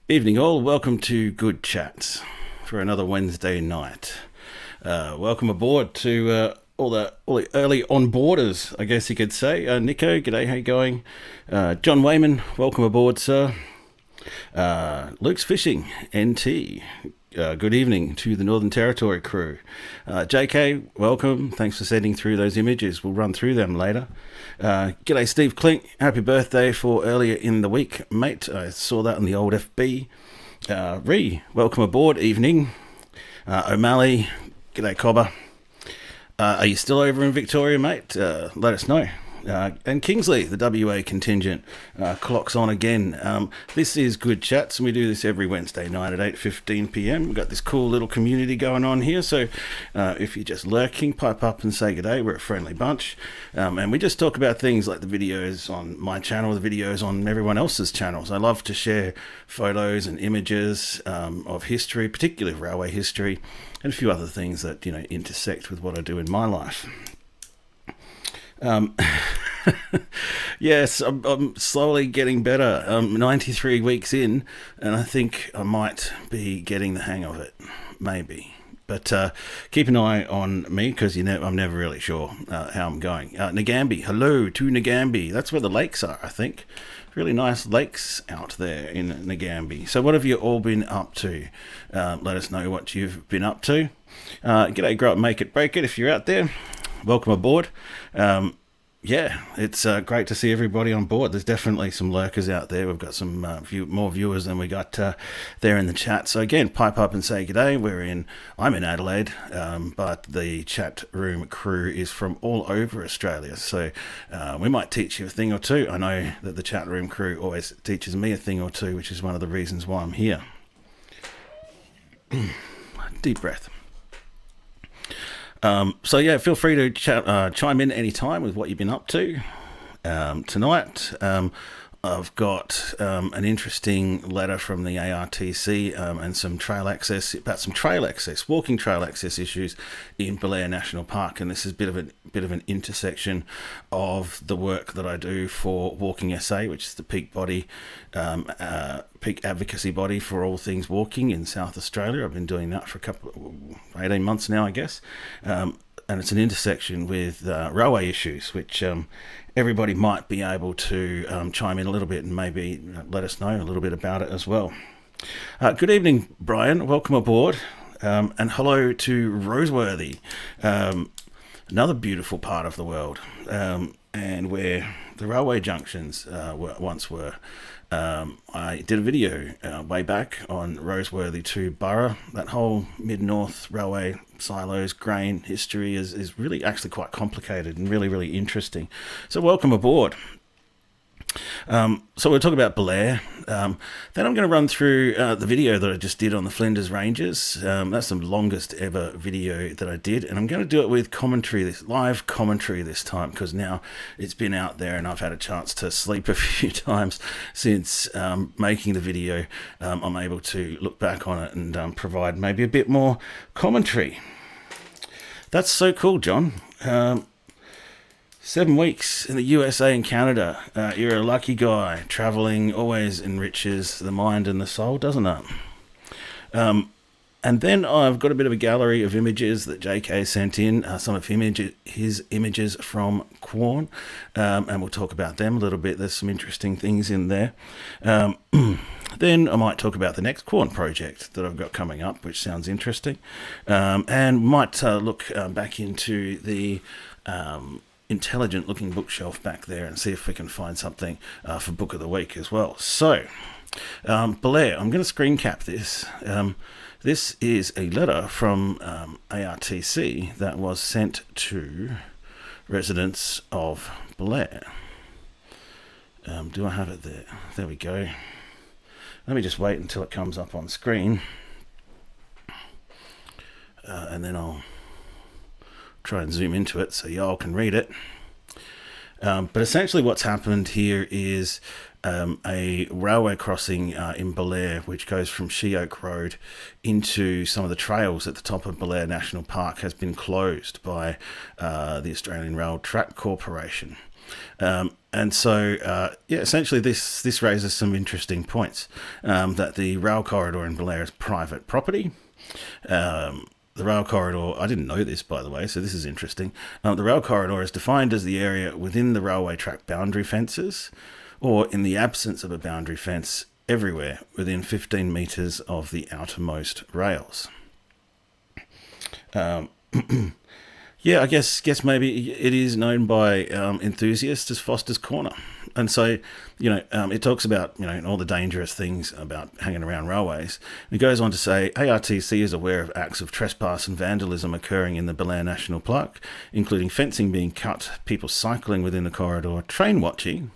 Evening all, welcome to Good Chats for another Wednesday night. Welcome aboard to all the early onboarders, I guess you could say. Nico, g'day, how you going? John Wayman, welcome aboard, sir. Luke's Fishing, NT, good evening to the Northern Territory crew. JK, welcome, thanks for sending through those images, we'll run through them later. G'day Steve Klink, happy birthday for earlier in the week, mate. I saw that on the old FB. Ree, welcome aboard, evening. O'Malley, g'day Cobber. Are you still over in Victoria, mate? Let us know. And Kingsley, the WA contingent, clocks on again. This is Good Chats, and we do this every Wednesday night at 8:15 p.m. We've got this cool little community going on here, so if you're just lurking, pipe up and say g'day. We're a friendly bunch. And we just talk about things like the videos on my channel, the videos on everyone else's channels. I love to share photos and images of history, particularly railway history, and a few other things that, you know, intersect with what I do in my life. Yes, I'm slowly getting better. I'm 93 weeks in, and I think I might be getting the hang of it, maybe. But keep an eye on me, because I'm never really sure how I'm going. Nagambie, hello to Nagambie. That's where the lakes are, I think. Really nice lakes out there in Nagambie. So what have you all been up to? Let us know what you've been up to. G'day, grow up, make it, break it, if you're out there. Welcome aboard. Yeah, it's great to see everybody on board. There's definitely some lurkers out there. We've got some more viewers than we got there in the chat. So again, pipe up and say g'day. I'm in Adelaide, but the chat room crew is from all over Australia. So we might teach you a thing or two. I know that the chat room crew always teaches me a thing or two, which is one of the reasons why I'm here. Deep breath. So yeah, feel free to chime in anytime with what you've been up to. Tonight, I've got an interesting letter from the ARTC and some trail access, walking trail access issues in Belair National Park, and this is a bit of an intersection of the work that I do for Walking SA, which is the peak advocacy body for all things walking in South Australia. I've been doing that for 18 months now, I guess. And it's an intersection with railway issues, which everybody might be able to chime in a little bit and maybe let us know a little bit about it as well. Good evening, Brian. Welcome aboard. And hello to Roseworthy, another beautiful part of the world, and where the railway junctions once were. I did a video way back on Roseworthy to Burra. That whole mid-north railway silos grain history is really actually quite complicated and really, really interesting. So welcome aboard. So we'll talk about Belair. Then I'm going to run through the video that I just did on the Flinders Ranges. That's the longest ever video that I did, and I'm going to do it with commentary, live commentary this time, because now it's been out there and I've had a chance to sleep a few times since making the video. I'm able to look back on it and provide maybe a bit more commentary. That's so cool, John. 7 weeks in the USA and Canada. You're a lucky guy. Traveling always enriches the mind and the soul, doesn't it? And then I've got a bit of a gallery of images that JK sent in, some of his images from Quorn, and we'll talk about them a little bit. There's some interesting things in there. Then I might talk about the next Quorn project that I've got coming up, which sounds interesting, and might look back into the intelligent looking bookshelf back there and see if we can find something for Book of the Week as well. So, Blair, I'm going to screen cap this. This is a letter from ARTC that was sent to residents of Blair. Do I have it there? There we go. Let me just wait until it comes up on screen, and then I'll try and zoom into it so y'all can read it. But essentially what's happened here is a railway crossing in Belair, which goes from She Oak Road into some of the trails at the top of Belair National Park, has been closed by the Australian Rail Track Corporation. And so, essentially this raises some interesting points, that the rail corridor in Belair is private property. The rail corridor, I didn't know this, by the way, so this is interesting. The rail corridor is defined as the area within the railway track boundary fences, or in the absence of a boundary fence, everywhere within 15 metres of the outermost rails. Yeah, I guess maybe it is known by enthusiasts as Foster's Corner. And so, it talks about, all the dangerous things about hanging around railways. It goes on to say, ARTC is aware of acts of trespass and vandalism occurring in the Belair National Park, including fencing being cut, people cycling within the corridor, train watching,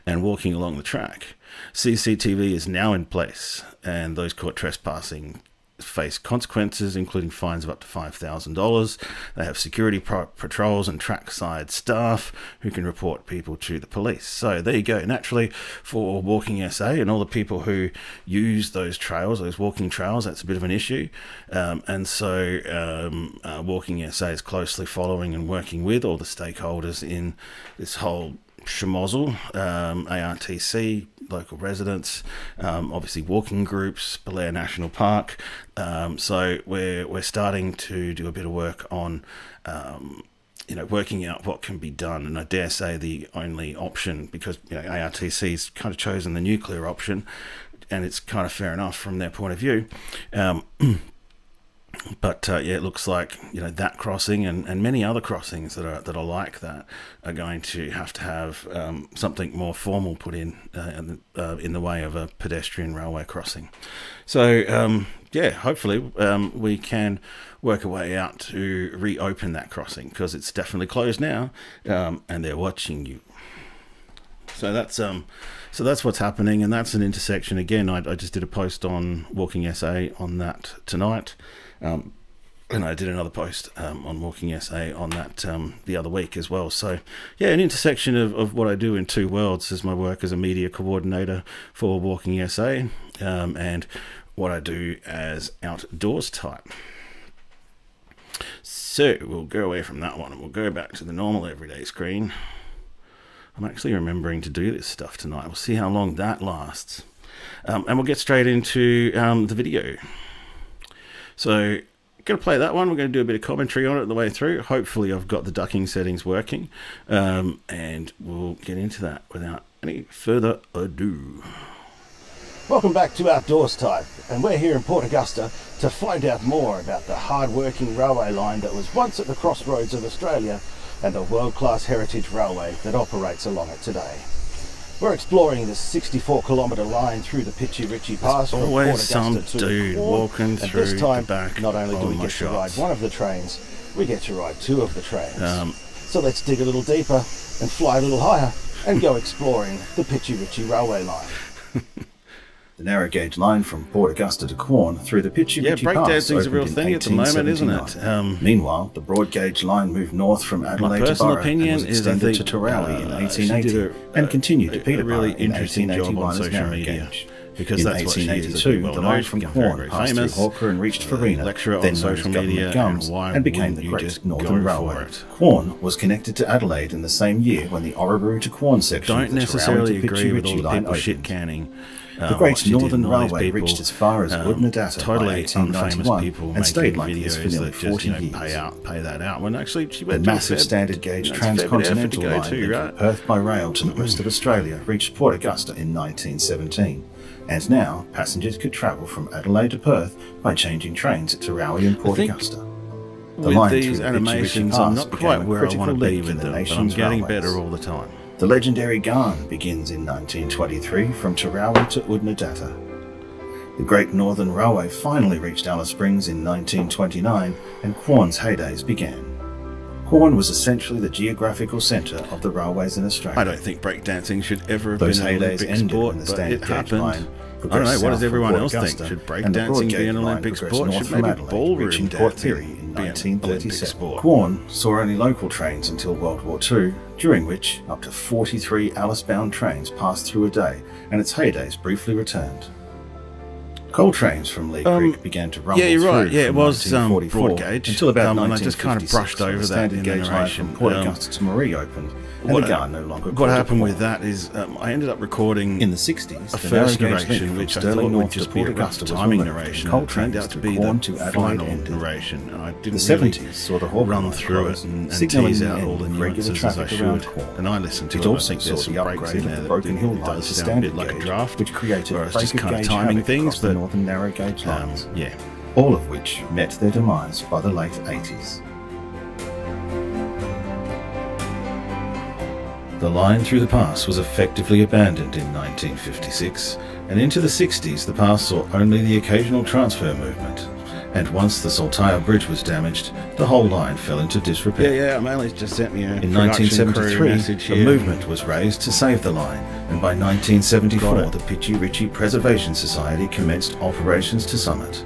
and walking along the track. CCTV is now in place, and those caught trespassing face consequences, including fines of up to $5,000. They have security patrols and trackside staff who can report people to the police. So there you go. Naturally, for Walking SA and all the people who use those trails, those walking trails, that's a bit of an issue. And so Walking SA is closely following and working with all the stakeholders in this whole schmozzle, ARTC, local residents, obviously walking groups, Belair National Park. So we're starting to do a bit of work on, working out what can be done. And I dare say the only option, because ARTC's kind of chosen the nuclear option, and it's kind of fair enough from their point of view. But it looks like that crossing and many other crossings that are like that are going to have something more formal put in the way of a pedestrian railway crossing. So hopefully we can work a way out to reopen that crossing, because it's definitely closed now, and they're watching you. So that's what's happening, and that's an intersection. Again, I just did a post on Walking SA on that tonight. And I did another post on Walking SA on that the other week as well. So, an intersection of what I do in two worlds is my work as a media coordinator for Walking SA and what I do as outdoors type. So, we'll go away from that one and we'll go back to the normal everyday screen. I'm actually remembering to do this stuff tonight. We'll see how long that lasts. And we'll get straight into the video. So, going to play that one. We're going to do a bit of commentary on it the way through. Hopefully I've got the ducking settings working, and we'll get into that without any further ado. Welcome back to Outdoors Type, and we're here in Port Augusta to find out more about the hard-working railway line that was once at the crossroads of Australia and the world-class heritage railway that operates along it today. We're exploring this 64-kilometre line through the Pitchy Ritchie Pass from Port Augusta some to dude walking through this time, the back. Not only do we get to ride one of the trains, we get to ride two of the trains. So let's dig a little deeper and fly a little higher and go exploring the Pitchy Ritchie railway line. The narrow gauge line from Port Augusta to Quorn through the Pitchy Ritchie Pass. Breakdancing's a real thing at the moment, isn't it? Meanwhile, the broad gauge line moved north from Adelaide to personal Burra opinion and was extended to Tirali in 1880 and continued to Peterborough really in interesting job 1881 on as social narrow media. gauge. because In that's what she is. 1882, the line from Quorn passed through Hawker and reached Farina, lecturer then on known as social Government media, Gums, and became the Great Northern Railway. Quorn was connected to Adelaide in the same year when the Oreburn to Quorn section Don't of the necessarily Tarawa to agree with all Pitchi the line people opened. shit canning. The Great Northern Railway people, reached as far as Woodnadatta totally by 1891 people and stayed like videos this for nearly that 40 just, years. pay that out. When actually she The went to massive standard gauge transcontinental line linking Perth by rail to the rest of Australia reached Port Augusta in 1917, and now passengers could travel from Adelaide to Perth by changing trains at Tarawa and Port Augusta. The with line these through the animations, Pitchi I'm Pass not became quite a where I critical want to be link with in the them, but I'm nation's getting railways. better all the time. The legendary Garn begins in 1923 from Tarawa to Woodnadatta. The Great Northern Railway finally reached Alice Springs in 1929 and Quorn's heydays began. Quorn was essentially the geographical centre of the railways in Australia. I don't think breakdancing should ever have Those been an heydays Olympic ended sport, when the but standard it gauge happened. line I don't know, progressed what does south from everyone Port else Augusta, think? Should and the broad breakdancing be gauge an line Olympic progressed sport? north Should from maybe Adelaide, ballroom reaching Port Pirie dancing in be an Olympic 1937. sport? Quorn saw only local trains until World War II, during which up to 43 Alice-bound trains passed through a day, and its heydays briefly returned. Coal trains from Lee Creek began to rumble yeah, you're through right. Yeah, it from was 1944 broad gauge until about and I just kind of 1956, brushed when over the that standard in gauge line narration. from Port Augusta to Marie opened, and what- the Garn no longer What called it happened Quorn. with that is I ended up recording In the 60s, a the first narrow gauge link narration, from which I Stirling thought would North to just be Port a rough Augusta was timing removed, narration. and coal It turned trains out to through be Quorn the to Adelaide final ended. narration, and I The didn't really 70s saw the Hawker run line through close, it and signalling tease the out end all the of regular nuances as I traffic around should. Quorn. And I listened to It it. also I think saw there's the some breaks upgrade in of there the that Broken Hill it line does to sound a standard bit like a gauge, draft, which created where I was just break of kind of gauge timing havoc things, across the but northern narrow gauge lines, yeah. all of which met their demise by the late 80s. The line through the pass was effectively abandoned in 1956, and into the 60s the pass saw only the occasional transfer movement, and once the Saltire Bridge was damaged, the whole line fell into disrepair. Yeah, Manly's just sent me a In production crew 1973, message the here. movement was raised to save the line, and by 1974 Got it. the Pitchi Ritchie Preservation Society commenced operations to summit.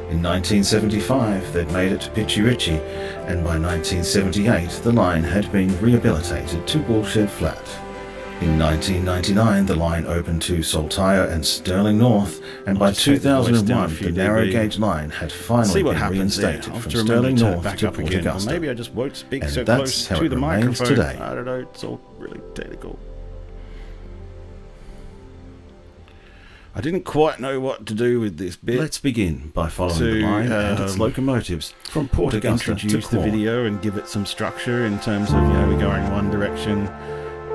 In 1975 they'd made it to Pitchi Ritchie, and by 1978 the line had been rehabilitated to Woolshed Flat. In 1999 the line opened to Saltire and Stirling North, and by just take the voice down a 2001 few the narrow dB. gauge line had See finally what been happens there. reinstated I'll have from to remember Stirling to turn it North back to up Port again. Or Augusta. maybe I just won't speak And so that's close how to it the remains microphone. today. I don't know, it's all really technical. I didn't quite know what to do with this bit. Let's begin by following to, the line and its locomotives from Port to Augusta to introduce the Quorn. video and give it some structure in terms of, we're going one direction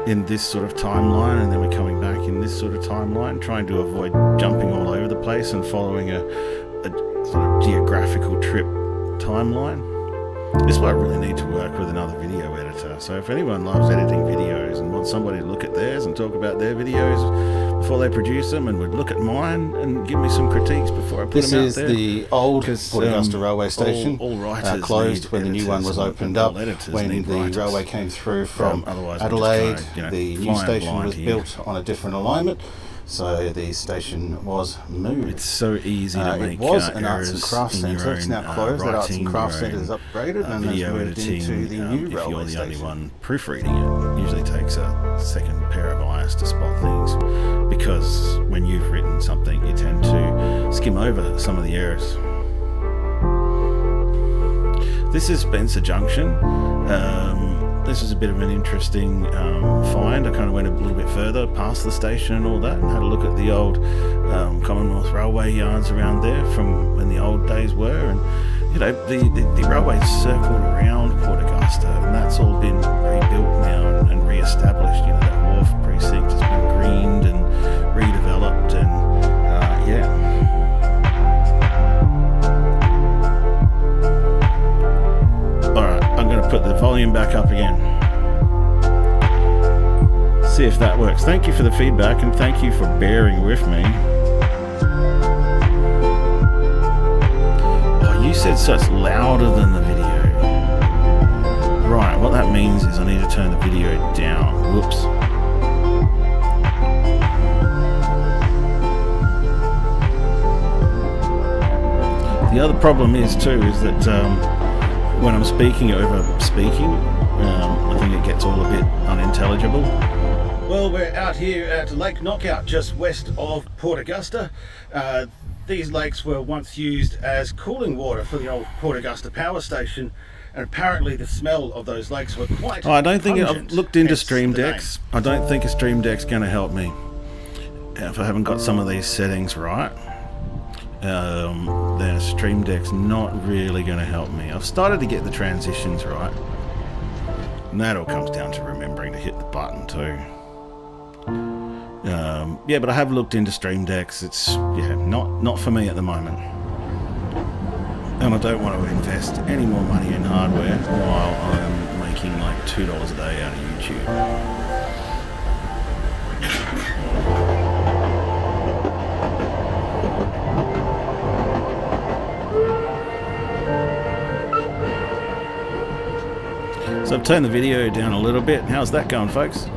in this sort of timeline and then we're coming back in this sort of timeline, trying to avoid jumping all over the place and following a sort of geographical trip timeline. This is why I really need to work with another video editor. So if anyone loves editing videos and wants somebody to look at theirs and talk about their videos before they produce them, and would look at mine and give me some critiques before I put This them out is there. the old 'Cause, Port Augusta railway station, all writers closed need when the new one editors was and opened all up, editors when need the writers. railway came through from Otherwise we're just Adelaide. kind of, The new flying station blind was here. built on a different alignment, so the station was moved. It's so easy to make It was an errors arts and crafts in your centre. It's own, now closed. That arts and writing, crafts your centre is own, upgraded and has video moved editing. into the new If railway you're the only station. one proofreading it, it usually takes a second pair of eyes to spot things, because when you've written something you tend to skim over some of the errors. This is Spencer Junction. This is a bit of an interesting find. I kind of went a little bit further past the station and all that, and had a look at the old Commonwealth Railway yards around there from when the old days were. And the railway's circled around Port Augusta, and that's all been rebuilt now and re-established. That wharf precinct has been greened and redeveloped, and Alright, I'm going to put the volume back up again. See if that works. Thank you for the feedback, and thank you for bearing with me. Oh, you said so it's louder than the video. Right, what that means is I need to turn the video down. Whoops. The other problem is too is that when I'm speaking over speaking, I think it gets all a bit unintelligible. Well, we're out here at Lake Knockout, just west of Port Augusta. These lakes were once used as cooling water for the old Port Augusta power station, and apparently the smell of those lakes were quite I don't think pungent, I've looked into hence Stream the name. Decks. I don't think a Stream Deck's going to help me if I haven't got some of these settings right. Then a Stream Deck's not really going to help me. I've started to get the transitions right, and that all comes down to remembering to hit the button too. Yeah, but I have looked into Stream Decks. It's not for me at the moment, and I don't want to invest any more money in hardware while I'm making like $2 a day out of YouTube. So I've turned the video down a little bit. How's that going, folks?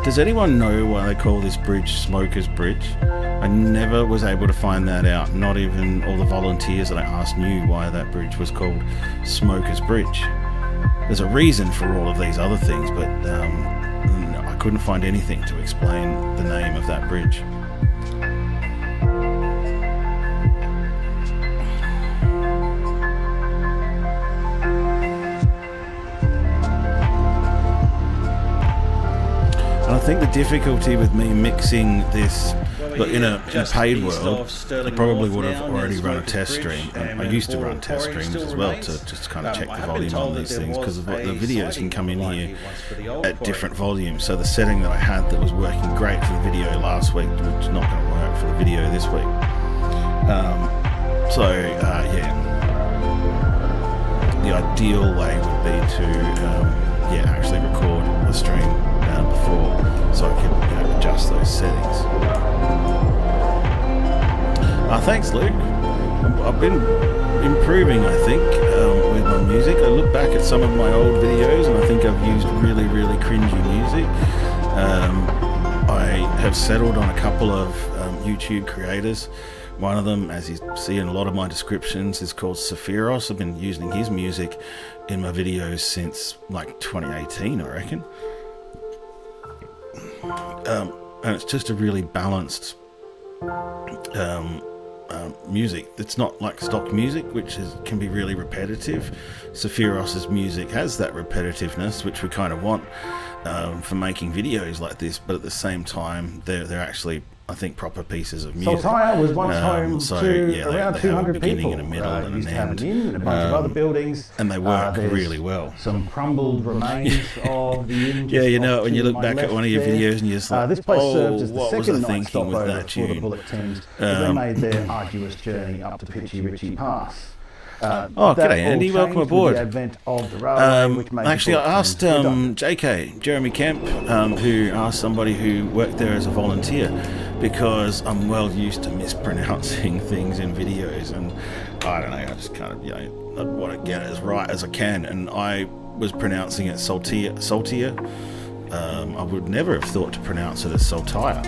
Does anyone know why they call this bridge Smoker's Bridge? I never was able to find that out. Not even all the volunteers that I asked knew why that bridge was called Smoker's Bridge. There's a reason for all of these other things, but I couldn't find anything to explain the name of that bridge. And I think the difficulty with me mixing this in a paid world, I probably would have already run a test stream. And I used to run test streams as well to just kind of check the volume on these things, because the videos can come in here at different volumes. So the setting that I had that was working great for the video last week was not going to work for the video this week. The ideal way would be to actually record the stream before, so I can adjust those settings. Thanks, Luke. I've been improving, I think, with my music. I look back at some of my old videos and I think I've used really, really cringy music. I have settled on a couple of YouTube creators. One of them, as you see in a lot of my descriptions, is called Sephiros. I've been using his music in my videos since like 2018, I reckon. And it's just a really balanced music. It's not like stock music, which can be really repetitive. Sephiros's music has that repetitiveness, which we kind of want for making videos like this, but at the same time, they're actually, I think, proper pieces of music. Saltire was once home to they around 200 beginning people. and a middle and Used an to have end. an inn and a bunch of other buildings. And they work There's really well. Some crumbled remains of the inn. Yeah, just you know, off when you to look my back at left one of your there. videos and you're just like, This place served as the what was second I night thinking with stopover that for the tune? bullet teams as they made their arduous journey up to Pitchy Ritchie Pass. G'day Andy, welcome aboard. Actually, I asked JK, Jeremy Kemp, who asked somebody who worked there as a volunteer, because I'm well used to mispronouncing things in videos, and I don't know, I just kind of, I want to get it as right as I can, and I was pronouncing it saltier. I would never have thought to pronounce it as saltire.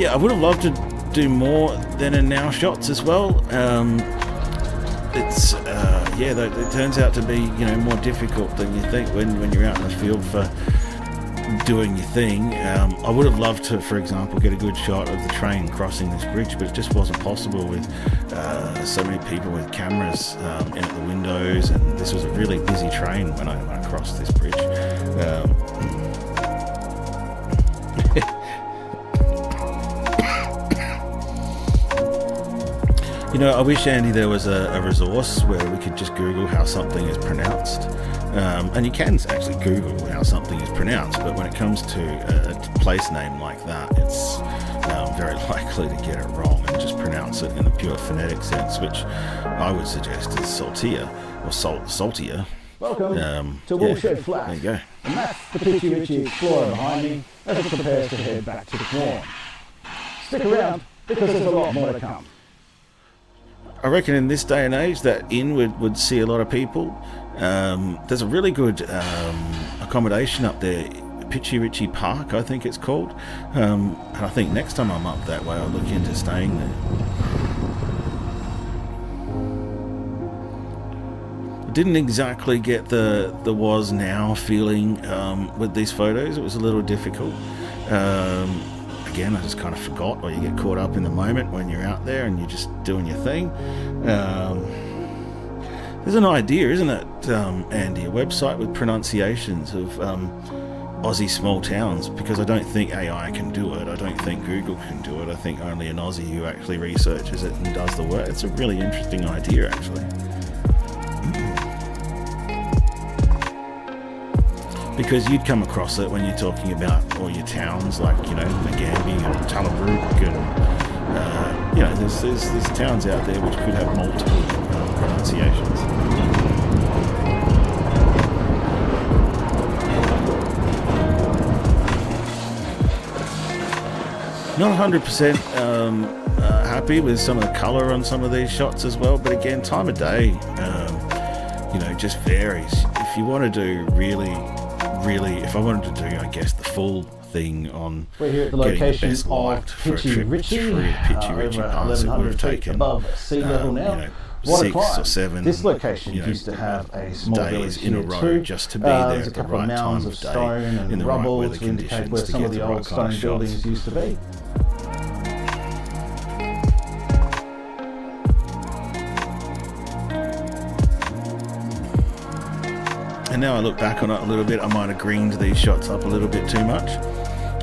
I would have loved to do more than in now shots as well. It turns out to be more difficult than you think when you're out in the field for doing your thing. I would have loved to, for example, get a good shot of the train crossing this bridge, but it just wasn't possible with so many people with cameras in at the windows, and this was a really busy train when I crossed this bridge. I wish, Andy, there was a resource where we could just Google how something is pronounced. And you can actually Google how something is pronounced, but when it comes to a place name like that, it's very likely to get it wrong and just pronounce it in a pure phonetic sense, which I would suggest is saltier, or saltier. Welcome to Woolshed Flat. There you go. And that's the Pitchy Ritchie Explorer behind me as it prepares to head back to the Quorn. Stick around, because there's a lot more to come. I reckon in this day and age that inn would see a lot of people. There's a really good accommodation up there, Pitchy Ritchie Park, I think it's called. And I think next time I'm up that way, I'll look into staying there. I didn't exactly get the was now feeling with these photos. It was a little difficult. Again, I just kind of forgot, or you get caught up in the moment when you're out there and you're just doing your thing. There's an idea, isn't it, Andy? A website with pronunciations of Aussie small towns, because I don't think AI can do it. I don't think Google can do it. I think only an Aussie who actually researches it and does the work. It's a really interesting idea, actually. Because you'd come across it when you're talking about all your towns, like, you know, Nagambie and Tullabrook, and you know, there's towns out there which could have multiple pronunciations. Not 100% happy with some of the colour on some of these shots as well, but again, time of day, you know, just varies. If you want to do really, if I wanted to do, I guess, the full thing on we're here at the getting location the best light for a trip through the Pitchy Ritchie Pass, it would have taken above sea level now. You know, What 6 or 7 this location used to have a small days village in a here row too. just to be there There's a at the couple of right time mounds of of day, stone and in the right rubble weather to indicate conditions where to some get of the the old right kind stone of buildings shots. used to be. And now I look back on it a little bit, I might have greened these shots up a little bit too much.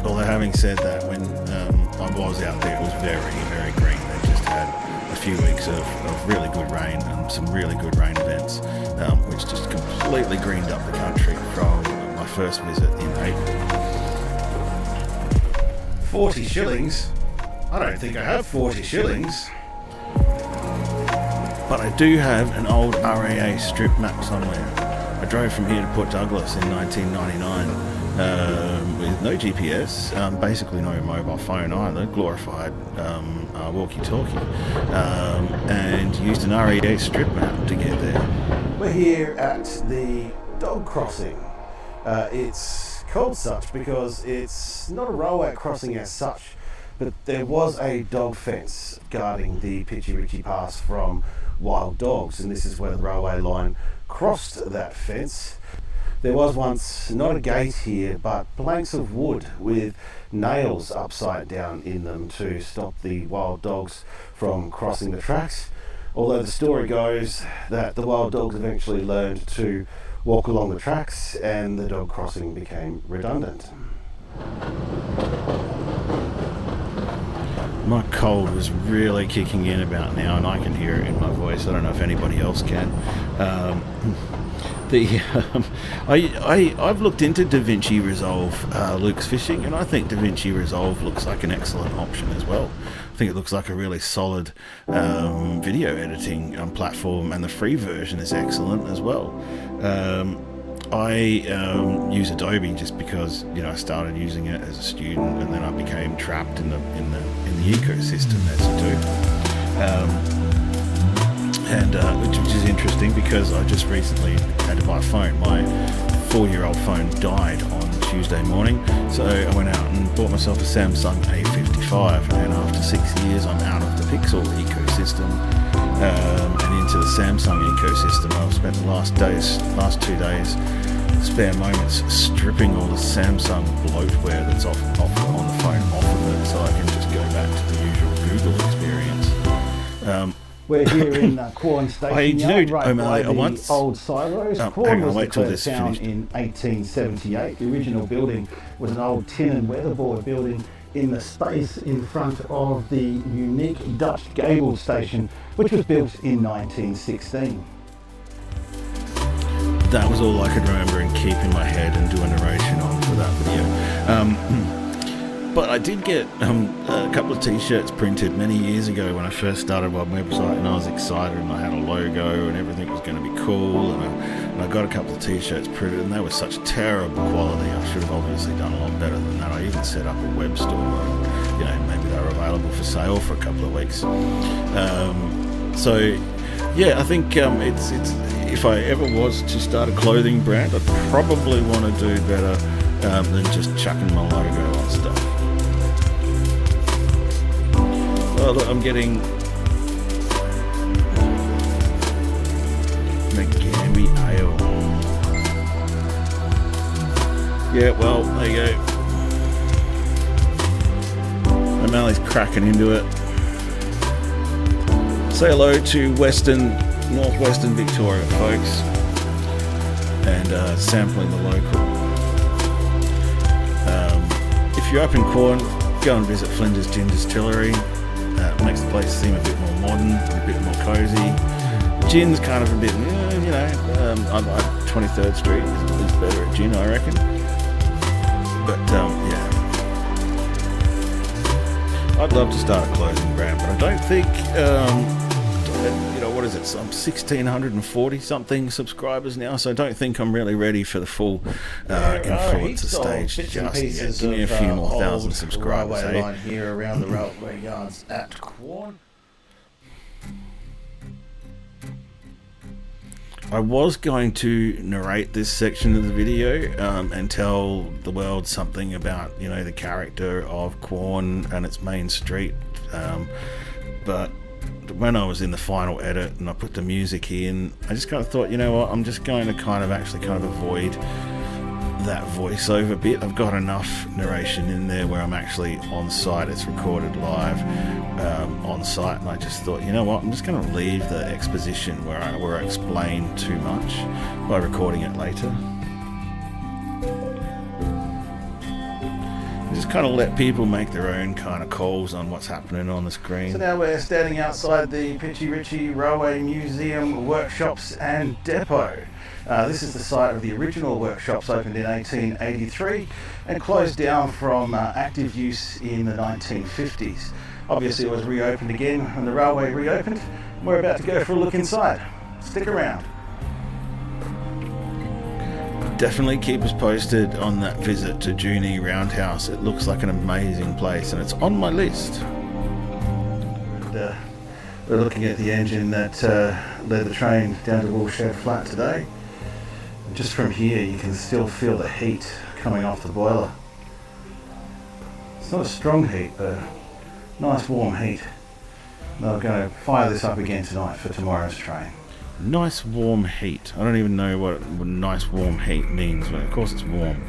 Although having said that, when I was out there, it was very, very green. They just had a few weeks of really good rain and some really good rain events, which just completely greened up the country from my first visit in April. 40 shillings? I don't think I have 40 shillings. But I do have an old RAA strip map somewhere. I drove from here to Port Douglas in 1999 with no GPS, basically no mobile phone either, glorified walkie-talkie, and used an RAA strip map to get there. We're here at the dog crossing. It's called such because it's not a railway crossing as such, but there was a dog fence guarding the Pitchy Ritchie Pass from wild dogs, and this is where the railway line crossed that fence. There was once not a gate here, but planks of wood with nails upside down in them to stop the wild dogs from crossing the tracks. Although the story goes that the wild dogs eventually learned to walk along the tracks and the dog crossing became redundant. My cold was really kicking in about now, and I can hear it in my voice. I don't know if anybody else can. I've looked into DaVinci Resolve Luke's Fishing, and I think DaVinci Resolve looks like an excellent option as well. I think it looks like a really solid video editing platform, and the free version is excellent as well. I use Adobe just because, you know, I started using it as a student, and then I became trapped in the ecosystem, as you do, which is interesting because I just recently had to buy a phone. My 4-year-old phone died on Tuesday morning, so I went out and bought myself a Samsung A55, and after 6 years I'm out of the Pixel ecosystem and into the Samsung ecosystem. I've spent the last 2 days, spare moments, stripping all the Samsung bloatware that's on the phone off of it, so I can just go back to the usual Google experience. We're here in Quorn Station Yard, right by the old silos. Quorn was declared a town in 1878. The original building was an old tin and weatherboard building in the space in front of the unique Dutch gable station, which was built in 1916. That was all I could remember and keep in my head and do a narration on for that video. But I did get a couple of t-shirts printed many years ago when I first started my website, and I was excited, and I had a logo and everything was going to be cool, and I got a couple of t-shirts printed, and they were such terrible quality. I should have obviously done a lot better than that. I even set up a web store, and, you know, maybe they were available for sale for a couple of weeks. So yeah, I think it's if I ever was to start a clothing brand, I'd probably want to do better than just chucking my logo on stuff. Oh look, I'm getting Megami Ale. Yeah, well, there you go. O'Malley's cracking into it. Say hello to northwestern Victoria, folks, and sampling the local. If you're up in Quorn, go and visit Flinders Gin Distillery. It makes the place seem a bit more modern, a bit more cozy. Gin's kind of a bit, 23rd Street is better at gin, I reckon. But yeah, I'd love to start a clothing brand, but I don't think, what is it? I'm 1,640 something subscribers now, so I don't think I'm really ready for the full influencer stage just yet. Give me a few more thousand subscribers, line here around the railway yards at Quorn. I was going to narrate this section of the video and tell the world something about, the character of Quorn and its main street, but when I was in the final edit and I put the music in, I just kind of thought, I'm just going to kind of avoid that voiceover bit. I've got enough narration in there where I'm actually on site. It's recorded live on site, and I just thought, I'm just going to leave the exposition where I explain too much by recording it later. Just kind of let people make their own kind of calls on what's happening on the screen. So now we're standing outside the Pitchy Ritchie Railway Museum Workshops and Depot. This is the site of the original workshops, opened in 1883 and closed down from active use in the 1950s. Obviously it was reopened again when the railway reopened. We're about to go for a look inside. Stick around. Definitely keep us posted on that visit to Junee Roundhouse. It looks like an amazing place and it's on my list. And, we're looking at the engine that led the train down to Woolshed Flat today. And just from here you can still feel the heat coming off the boiler. It's not a strong heat, but a nice warm heat. And I'm going to fire this up again tonight for tomorrow's train. Nice warm heat. I don't even know what nice warm heat means, but of course it's warm.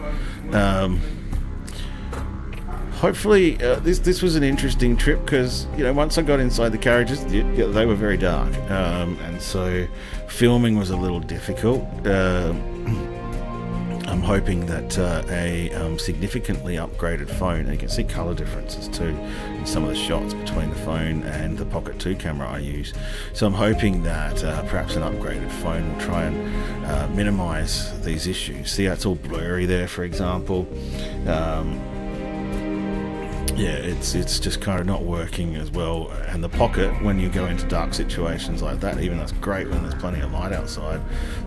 Hopefully this was an interesting trip because once I got inside the carriages, they were very dark, and so filming was a little difficult. I'm hoping that a significantly upgraded phone, and you can see colour differences too in some of the shots between the phone and the Pocket 2 camera I use. So I'm hoping that perhaps an upgraded phone will try and minimise these issues. See how it's all blurry there, for example. Yeah, it's just kind of not working as well. And the Pocket, when you go into dark situations like that, even though it's great when there's plenty of light outside,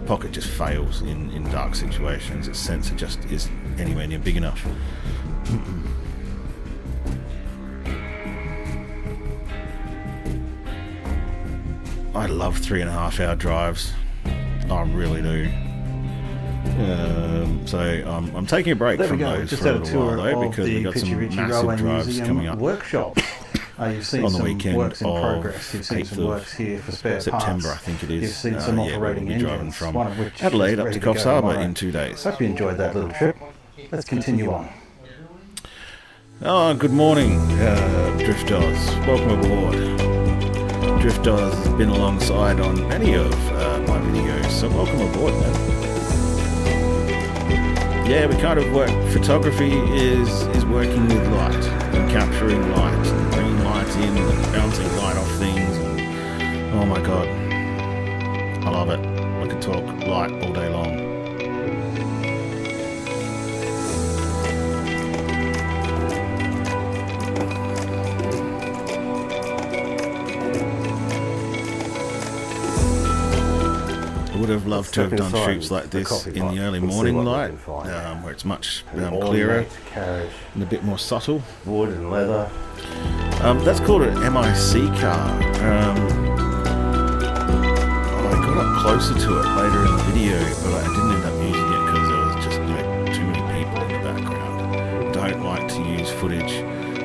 Pocket just fails in dark situations. Its sensor just isn't anywhere near big enough. I love 3.5 hour drives. I really do. So I'm taking a break from those for a little while though, because we've got some massive drives coming up workshops. You've seen on the some weekend works in of progress. You've seen some works here for spare September, parts. I think it is. You've seen some operating we'll be driving engines, from one of which Adelaide is up ready to go Coffs Harbour tomorrow. in 2 days. Hope you enjoyed that little trip. Let's continue on. Oh, good morning, Drifters. Welcome aboard. Drifters has been alongside on many of my videos, so welcome aboard, man. Yeah, we kind of work. Photography is working with light and capturing light and bringing light in and bouncing light off things. Oh my god, I love it. I could talk light all day long. I would have loved to have done shoots like this in the early morning light, where it's much clearer and a bit more subtle. Wood and leather. That's called an MIC car. I got up closer to it later in the video, but I didn't end up using it because there was just too many people in the back. use footage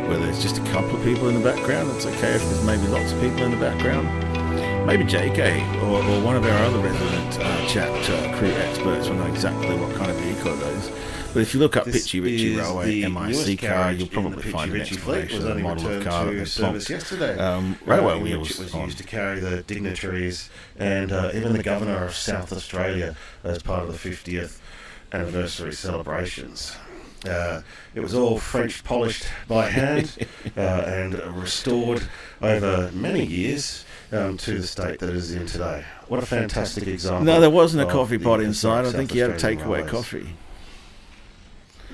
where there's just a couple of people in the background. It's okay if there's maybe lots of people in the background. Maybe JK or one of our other resident chat crew experts will know exactly what kind of vehicle it is. But if you look up Pitchy Ritchie Railway MIC car, you'll probably find an explanation of the model of car that they've plonked railway wheels which was on. used to carry the dignitaries and even the Governor of South Australia as part of the 50th anniversary celebrations. It was all French polished by hand and restored over many years to the state that it is in today. What a fantastic example. No, there wasn't a coffee of pot the inside. I South think you had a Australian takeaway railways. coffee.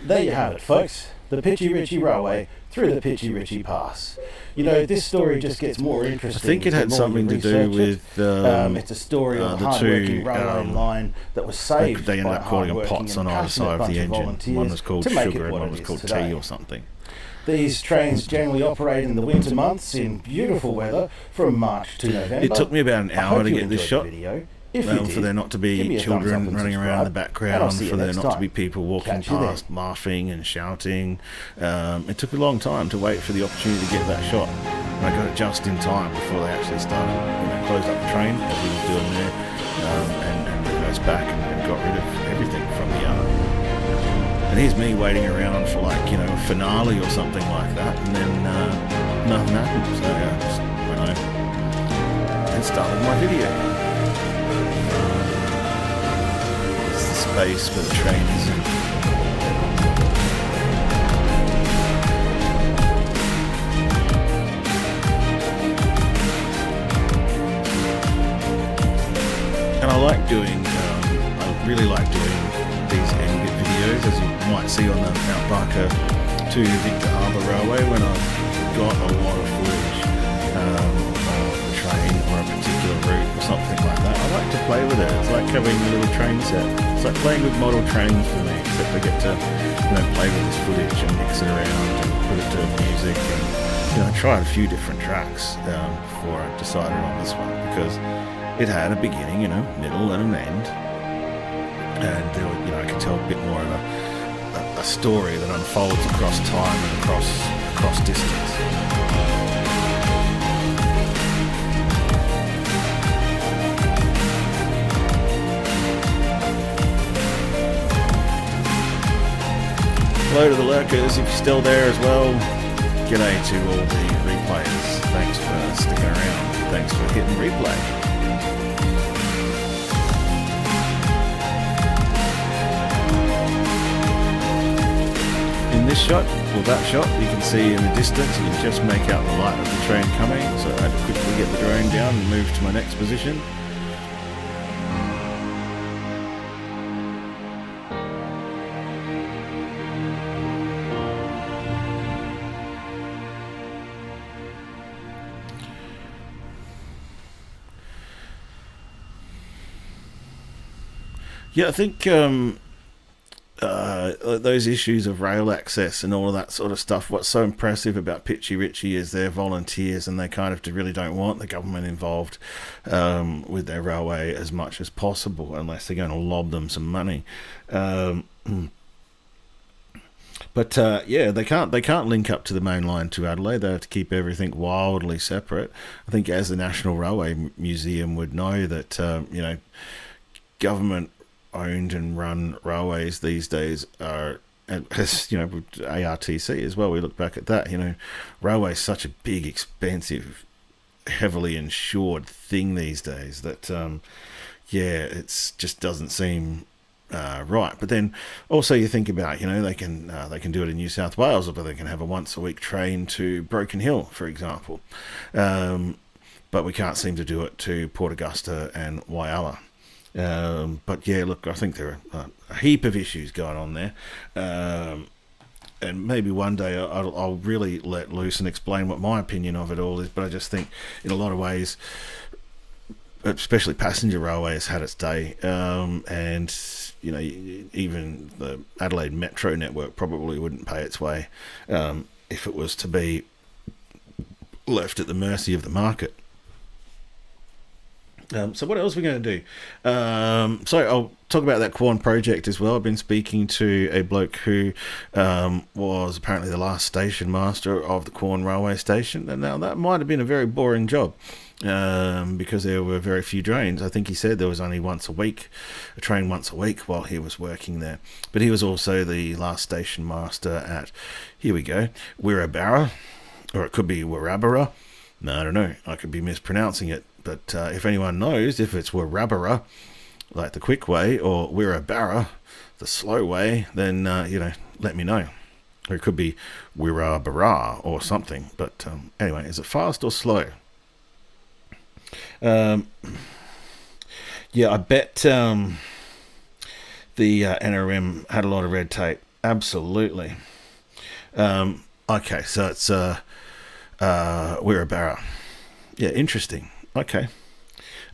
There you have it, folks. The Pitchy Ritchie Railway through the Pitchy Ritchie Pass. You know, this story just gets more I interesting. think it the had more something you to do research it. with It's a story of a the hard-working two, railway line that was saved they ended by up calling them hard-working pots and on either passionate side of bunch the engine. volunteers One was called to make it sugar and what one it was is called today. tea or something. These trains generally operate in the winter months in beautiful weather from March to November. It took me about an I hour hope to you get this enjoyed shot. the video. If you did, For there not to give me be a thumbs up children and running around in the subscribe, and I'll see background, you for there next not to time. be people walking Catch you past, laughing and shouting. It took a long time to wait for the opportunity to get that shot. And I got it just in time before they actually started, closed up the train, as we were doing there, and reversed back and got rid of everything from the yard. And here's me waiting around for a finale or something like that, and then nothing happened. So I just went home and started my video. It's the space where the train is in. And I really like doing these end videos, as you might see on the Mount Barker to Victor Harbour Railway, when I've got a lot of footage of a train or a particular route or something like that. I like to play with it. It's like having a little train set. It's like playing with model trains for me, except I get to play with this footage and mix it around and put it to music. And I tried a few different tracks before I decided on this one, because it had a beginning, middle and an end, and I could tell a bit more of a story that unfolds across time and across distance. Hello to the lurkers, if you're still there as well. G'day to all the replayers. Thanks for sticking around. Thanks for hitting replay. In this shot, or that shot, you can see in the distance, you can just make out the light of the train coming. So I had to quickly get the drone down and move to my next position. Yeah, I think those issues of rail access and all of that sort of stuff, what's so impressive about Pitchy Ritchie is they're volunteers, and they kind of really don't want the government involved with their railway as much as possible, unless they're going to lob them some money. But they can't link up to the main line to Adelaide. They have to keep everything wildly separate. I think, as the National Railway Museum would know, that government owned and run railways these days are, as with ARTC as well, we look back at that, railway is such a big, expensive, heavily insured thing these days that it just doesn't seem right. But then also you think about, they can do it in New South Wales, but they can have a once a week train to Broken Hill, for example, but we can't seem to do it to Port Augusta and Whyalla. But yeah, look, I think there are a heap of issues going on there, and maybe one day I'll really let loose and explain what my opinion of it all is. But I just think, in a lot of ways, especially passenger railway has had its day, and even the Adelaide Metro network probably wouldn't pay its way if it was to be left at the mercy of the market. So what else are we going to do? So I'll talk about that Quorn project as well. I've been speaking to a bloke who was apparently the last station master of the Quorn railway station, and now that might have been a very boring job because there were very few trains. I think he said there was only a train once a week while he was working there. But he was also the last station master at, here we go, Wirrabara, or it could be Wirrabara. No, I don't know. I could be mispronouncing it. But if anyone knows if it's Wirrabara, like the quick way, or Wirrabara, the slow way, then, let me know. Or it could be Wirrabara or something. But anyway, is it fast or slow? I bet the NRM had a lot of red tape. Absolutely. Okay, so it's Wirrabara. Yeah, interesting. Okay.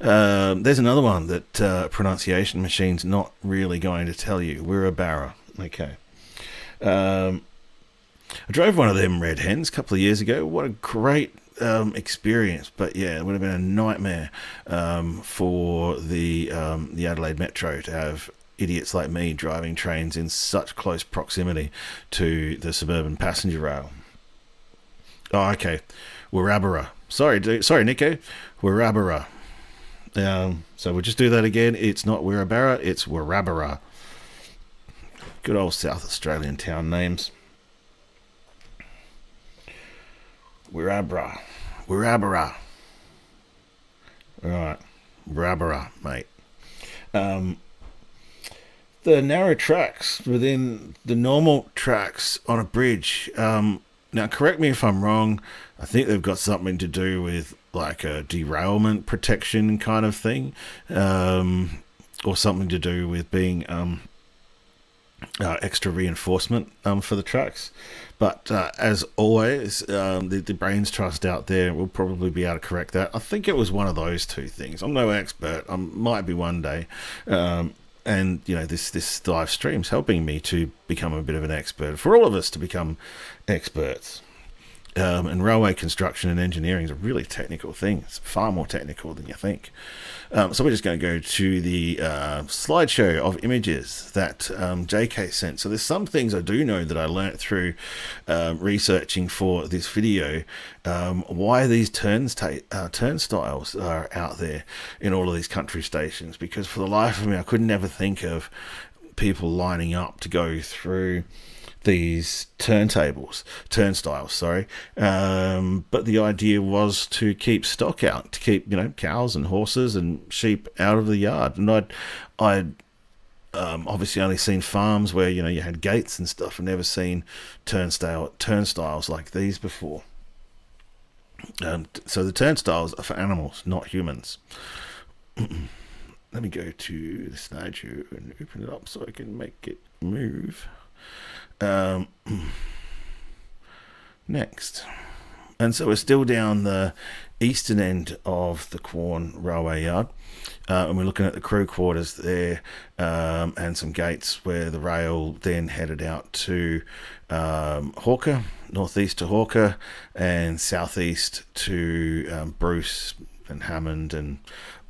There's another one that pronunciation machine's not really going to tell you. Wirrabara. Okay. I drove one of them red hens a couple of years ago. What a great experience. But yeah, it would have been a nightmare for the Adelaide Metro to have idiots like me driving trains in such close proximity to the suburban passenger rail. Oh, okay. Wirrabara. Sorry, Nico. Wirrabara. So we'll just do that again. It's not Wirrabara, it's Wirrabara. Good old South Australian town names. Wirrabara. Wirrabara. Alright. Wirrabara, mate. The narrow tracks within the normal tracks on a bridge. Now, correct me if I'm wrong. I think they've got something to do with like a derailment protection kind of thing, or something to do with being extra reinforcement for the tracks. But as always, the Brains Trust out there will probably be able to correct that. I think it was one of those two things. I'm no expert. I might be one day. And, this live stream's helping me to become a bit of an expert, for all of us to become experts. And railway construction and engineering is a really technical thing. It's far more technical than you think. So we're just going to go to the slideshow of images that JK sent. So there's some things I do know that I learnt through researching for this video, why these turnstiles are out there in all of these country stations. Because for the life of me, I could never think of people lining up to go through these turnstiles, but the idea was to keep stock out, to keep cows and horses and sheep out of the yard. And I'd obviously only seen farms where you had gates and stuff, and never seen turnstiles like these before. So the turnstiles are for animals, not humans. Let me go to the slideshow and open it up so I can make it move. Next. And so we're still down the eastern end of the Quorn railway yard, and we're looking at the crew quarters there, and some gates where the rail then headed out to Hawker, northeast to Hawker, and southeast to Bruce and Hammond, and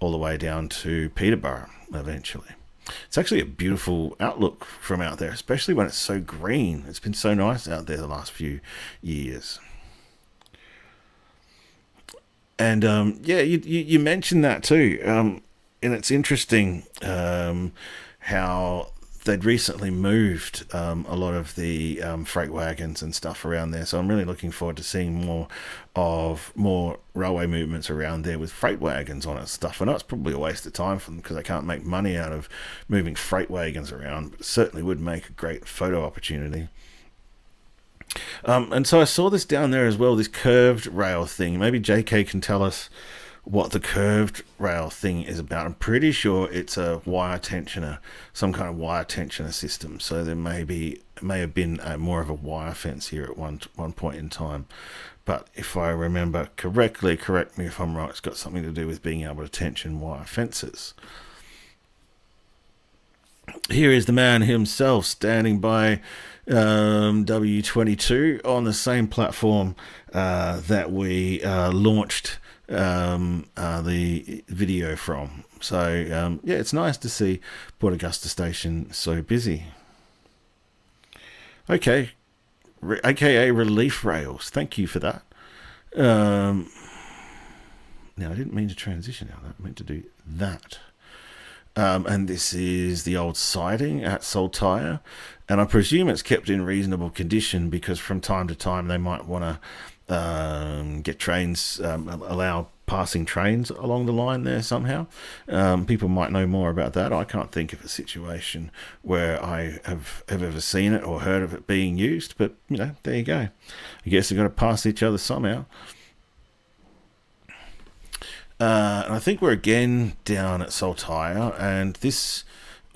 all the way down to Peterborough eventually. It's actually a beautiful outlook from out there, especially when it's so green. It's been so nice out there the last few years. And you mentioned that too, and it's interesting how they'd recently moved a lot of the freight wagons and stuff around there. So I'm really looking forward to seeing more railway movements around there with freight wagons on it and stuff. I know it's probably a waste of time for them because they can't make money out of moving freight wagons around, but it certainly would make a great photo opportunity. And so I saw this down there as well, this curved rail thing. Maybe JK can tell us what the curved rail thing is about. I'm pretty sure it's a wire tensioner, some kind of wire tensioner system. So there may have been more of a wire fence here at one point in time. But if I remember correctly, correct me if I'm right, it's got something to do with being able to tension wire fences. Here is the man himself standing by W22 on the same platform that we launched the video from. So yeah, it's nice to see Port Augusta Station so busy. Okay, aka relief rails. Thank you for that. Now I didn't mean to transition out. I meant to do that. And this is the old siding at Saltire, and I presume it's kept in reasonable condition because from time to time they might want to get trains, allow passing trains along the line there somehow. People might know more about that. I can't think of a situation where I have ever seen it or heard of it being used, but there you go. I guess they've got to pass each other somehow. And I think we're again down at Saltire, and this,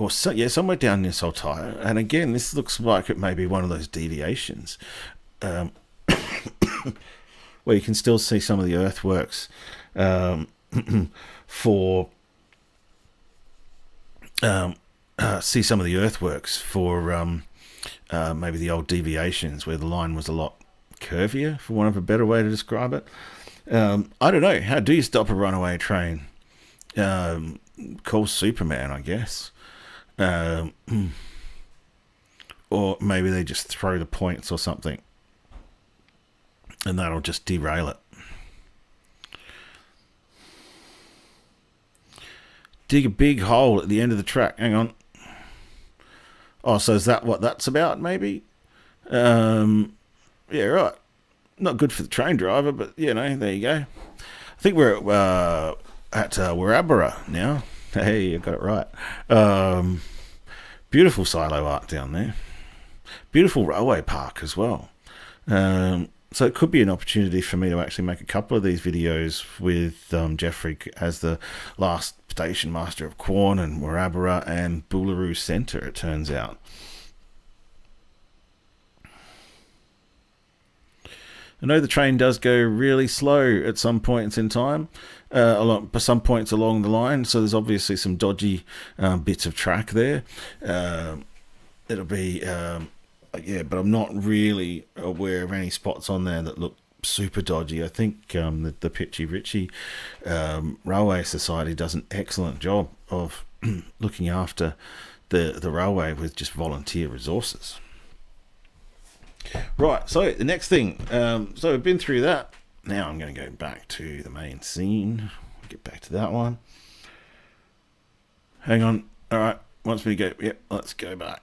somewhere down near Saltire. And again, this looks like it may be one of those deviations, where you can still see some of the earthworks for maybe the old deviations where the line was a lot curvier, for want of a better way to describe it. I don't know. How do you stop a runaway train? Call Superman, I guess. Or maybe they just throw the points or something, and that'll just derail it. Dig a big hole at the end of the track. Hang on. Oh, so is that what that's about, maybe? Yeah, right. Not good for the train driver, but, there you go. I think we're at Warabara now. Hey, I got it right. Beautiful silo arc down there. Beautiful railway park as well. So it could be an opportunity for me to actually make a couple of these videos with Jeffrey as the last station master of Quorn and Warabara and Boolaroo Centre, it turns out. I know the train does go really slow at some points in time, some points along the line, so there's obviously some dodgy bits of track there. It'll be, but I'm not really aware of any spots on there that look super dodgy. I think the Pitchy Ritchie Railway Society does an excellent job of looking after the railway with just volunteer resources. Right, so the next thing, so we've been through that. Now I'm going to go back to the main scene. Get back to that one. Hang on. All right, wants me to go. Yep, let's go back.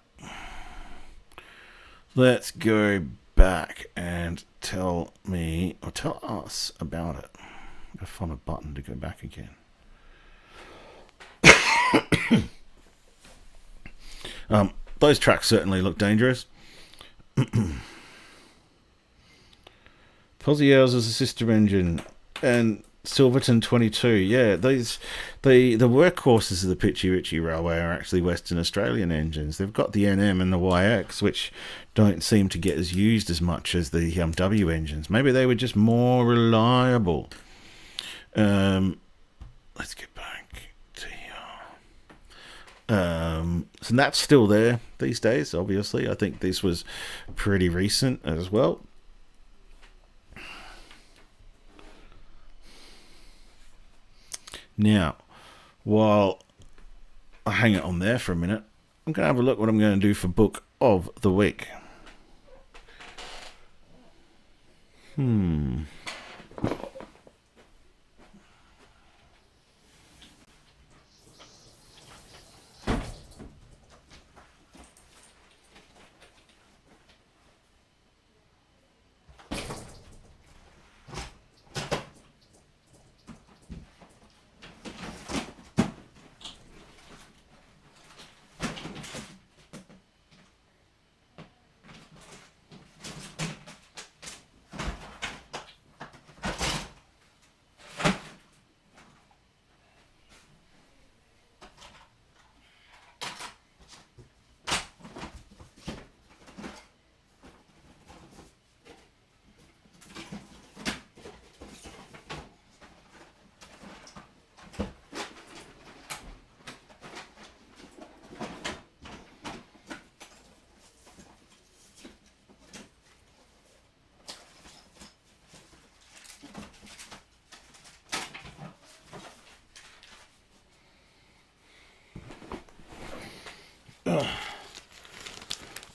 Let's go back and tell us about it. I've got to find a button to go back again. Those tracks certainly look dangerous. Poziel's is a sister engine, and Silverton 22. Yeah, the workhorses of the Pitchy Ritchie Railway are actually Western Australian engines. They've got the NM and the YX, which don't seem to get as used as much as the W engines. Maybe they were just more reliable. Let's get back to here. So that's still there these days, obviously. I think this was pretty recent as well. Now, while I hang it on there for a minute, I'm going to have a look what I'm going to do for Book of the Week.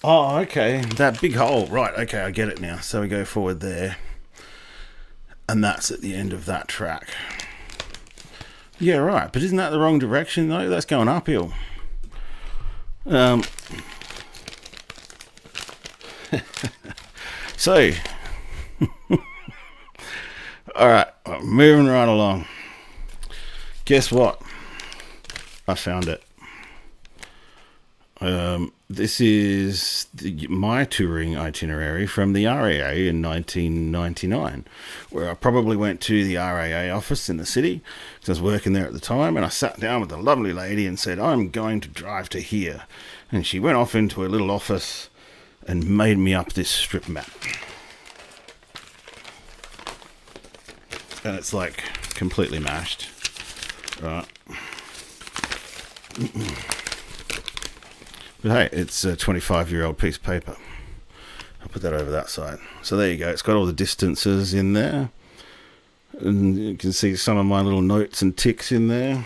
Oh, okay. That big hole. Right, okay, I get it now. So we go forward there. And that's at the end of that track. Yeah, right. But isn't that the wrong direction, though? That's going uphill. So, alright, moving right along. Guess what? I found it. This is my touring itinerary from the RAA in 1999, where I probably went to the RAA office in the city, because I was working there at the time, and I sat down with a lovely lady and said, I'm going to drive to here. And she went off into a little office and made me up this strip map. And it's like completely mashed. Right. But hey, it's a 25-year-old piece of paper. I'll put that over that side. So there you go. It's got all the distances in there. And you can see some of my little notes and ticks in there.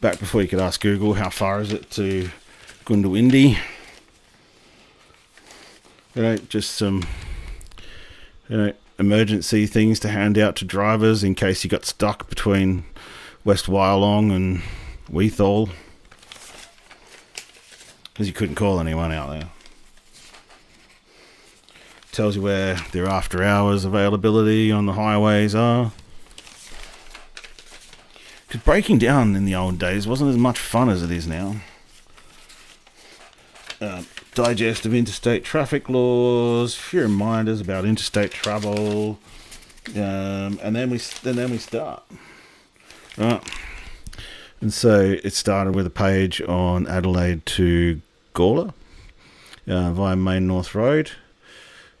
Back before you could ask Google, how far is it to Goondiwindi? Just some, emergency things to hand out to drivers in case you got stuck between West Wyalong and Weethall. Because you couldn't call anyone out there. Tells you where their after hours availability on the highways are. Because braking down in the old days wasn't as much fun as it is now. Digest of interstate traffic laws, few reminders about interstate travel, and then we start. Right. And so it started with a page on Adelaide to Gawler via Main North Road,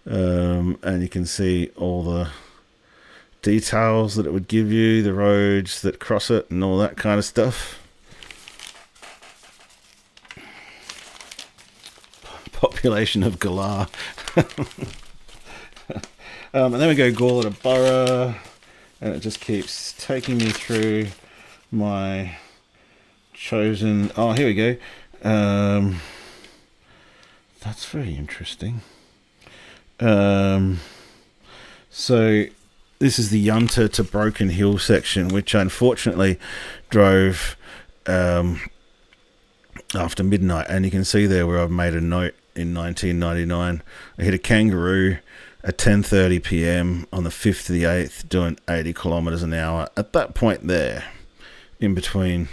and you can see all the details that it would give you, the roads that cross it and all that kind of stuff. Population of Galar. And then we go Gawler to Borough, and it just keeps taking me through my chosen... Oh, here we go. That's very interesting. So this is the Yunta to Broken Hill section, which I unfortunately drove after midnight, and you can see there where I've made a note in 1999. I hit a kangaroo at 10:30 p.m. on the 5th of the 8th, doing 80 kilometers an hour. At that point there, in between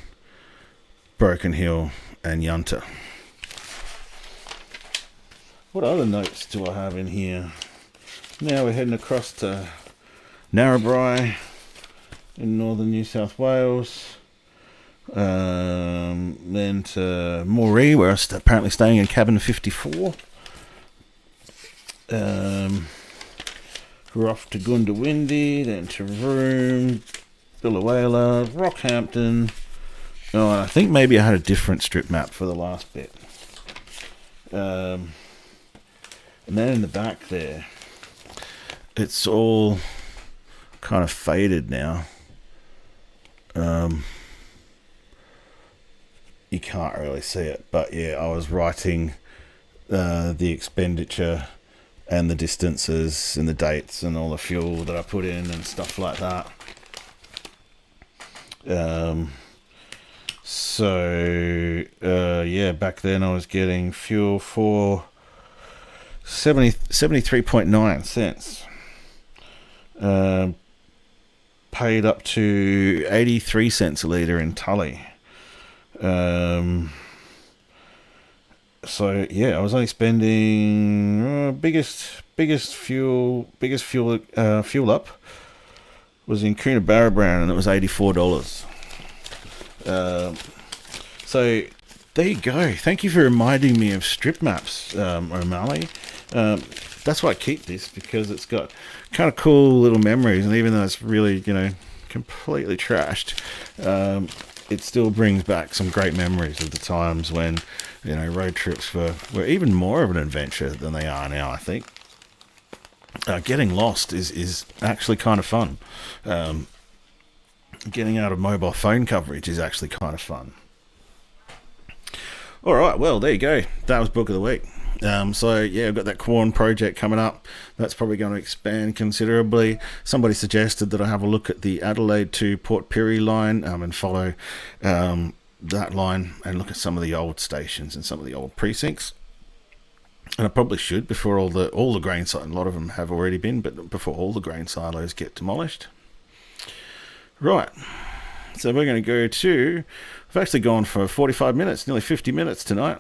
Broken Hill and Yunta. What other notes do I have in here? Now we're heading across to Narrabri in northern New South Wales. Then to Moree, where I was apparently staying in cabin 54. We're off to Goondiwindi, then to Room, Billawela, Rockhampton. Oh, I think maybe I had a different strip map for the last bit. And then in the back there, it's all kind of faded now. You can't really see it, but yeah, I was writing the expenditure and the distances and the dates and all the fuel that I put in and stuff like that. Yeah, back then I was getting fuel for 73.9 cents. Paid up to 83 cents a litre in Tully. So yeah, I was only spending biggest fuel up was in Coonabarabran, and it was $84. So there you go. Thank you for reminding me of strip maps, O'Malley. That's why I keep this, because it's got kind of cool little memories, and even though it's really, completely trashed, it still brings back some great memories of the times when, road trips were even more of an adventure than they are now, I think. Getting lost is actually kind of fun. Getting out of mobile phone coverage is actually kind of fun. All right, well, there you go. That was book of the week. So yeah, I've got that Quorn project coming up. That's probably going to expand considerably. Somebody suggested that I have a look at the Adelaide to Port Pirie line and follow that line and look at some of the old stations and some of the old precincts. And I probably should before all the grain silos. A lot of them have already been, but before all the grain silos get demolished. Right. So we're going to go to. I've actually gone for 45 minutes, nearly 50 minutes tonight.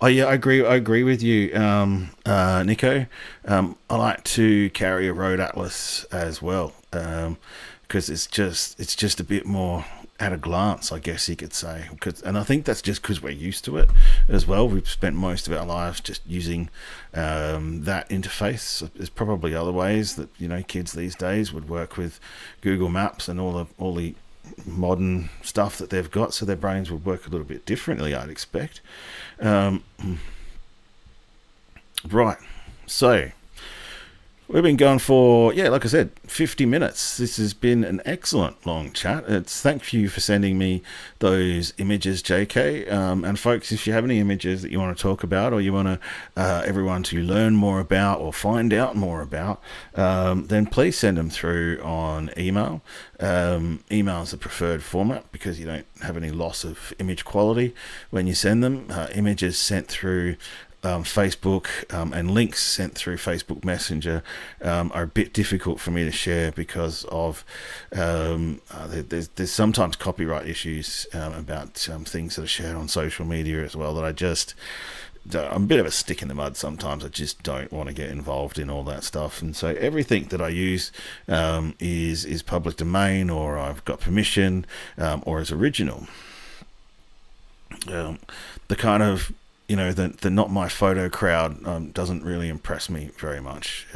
Oh yeah, I agree with you, Nico. I like to carry a road atlas as well, because it's just a bit more at a glance, I guess you could say. And I think that's just because we're used to it as well. We've spent most of our lives just using that interface. There's probably other ways that kids these days would work with Google Maps and all the modern stuff that they've got, so their brains would work a little bit differently, I'd expect. Right, so we've been going for, like I said, 50 minutes. This has been an excellent long chat. Thank you for sending me those images, JK. And folks, if you have any images that you want to talk about, or you want everyone to learn more about or find out more about, then please send them through on email. Email is the preferred format because you don't have any loss of image quality when you send them. Images sent through Facebook and links sent through Facebook Messenger are a bit difficult for me to share because of there's sometimes copyright issues about things that are shared on social media as well, that I'm a bit of a stick in the mud sometimes. I just don't want to get involved in all that stuff, and so everything that I use is public domain, or I've got permission, or is original. The kind of the not my photo crowd doesn't really impress me very much.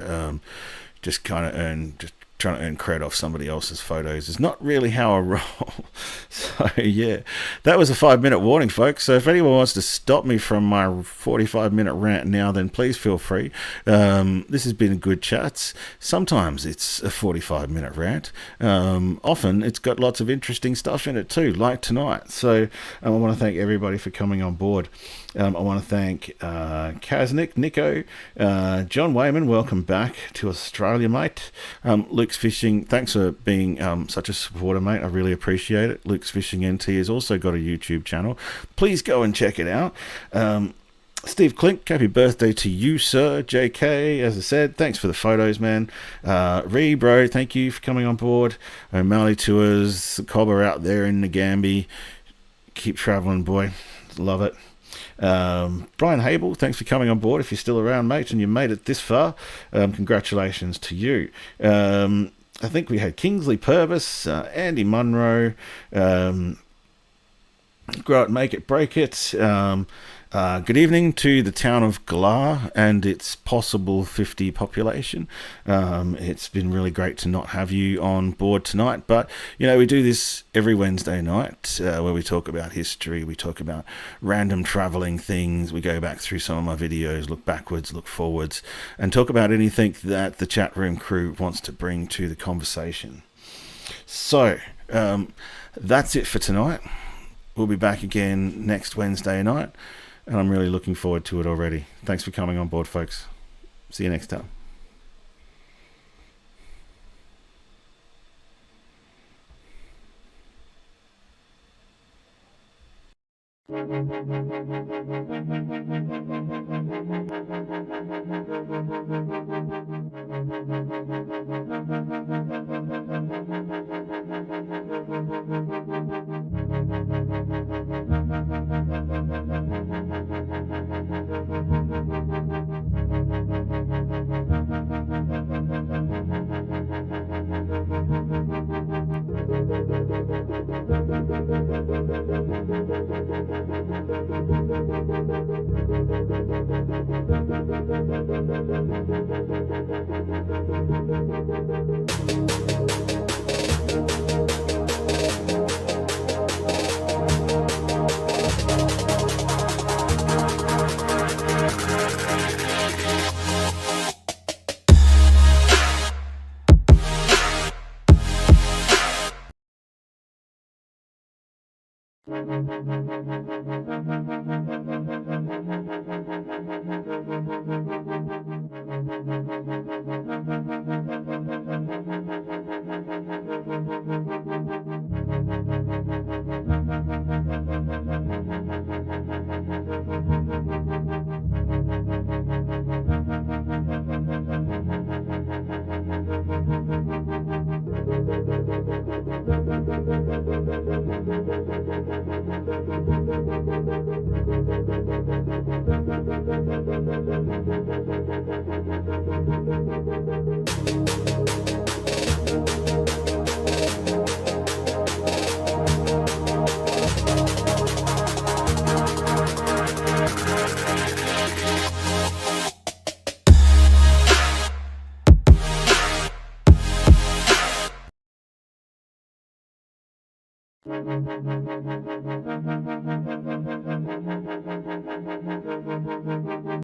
Just trying to earn credit off somebody else's photos is not really how I roll. So yeah, that was a 5-minute warning, folks. So if anyone wants to stop me from my 45-minute rant now, then please feel free. This has been Good Chats. Sometimes it's a 45-minute rant. Often it's got lots of interesting stuff in it too, like tonight. So I want to thank everybody for coming on board. I want to thank Kaznik, Nico, John Wayman, welcome back to Australia, mate. Luke's Fishing, thanks for being such a supporter, mate. I really appreciate it. Luke's Fishing NT has also got a YouTube channel. Please go and check it out. Steve Klink, happy birthday to you, sir. JK, as I said, thanks for the photos, man. Bro, thank you for coming on board. O'Malley Tours, the cobber out there in Nagambie. Keep traveling, boy. Love it. Brian Hable, thanks for coming on board. If you're still around, mate, and you made it this far, congratulations to you. I think we had Kingsley Purvis, Andy Munro, Grow It, Make It, Break It. Good evening to the town of Glar and its possible 50 population. It's been really great to not have you on board tonight, but we do this every Wednesday night where we talk about history, we talk about random traveling things, we go back through some of my videos, look backwards, look forwards, and talk about anything that the chat room crew wants to bring to the conversation. So that's it for tonight. We'll be back again next Wednesday night, and I'm really looking forward to it already. Thanks for coming on board, folks. See you next time.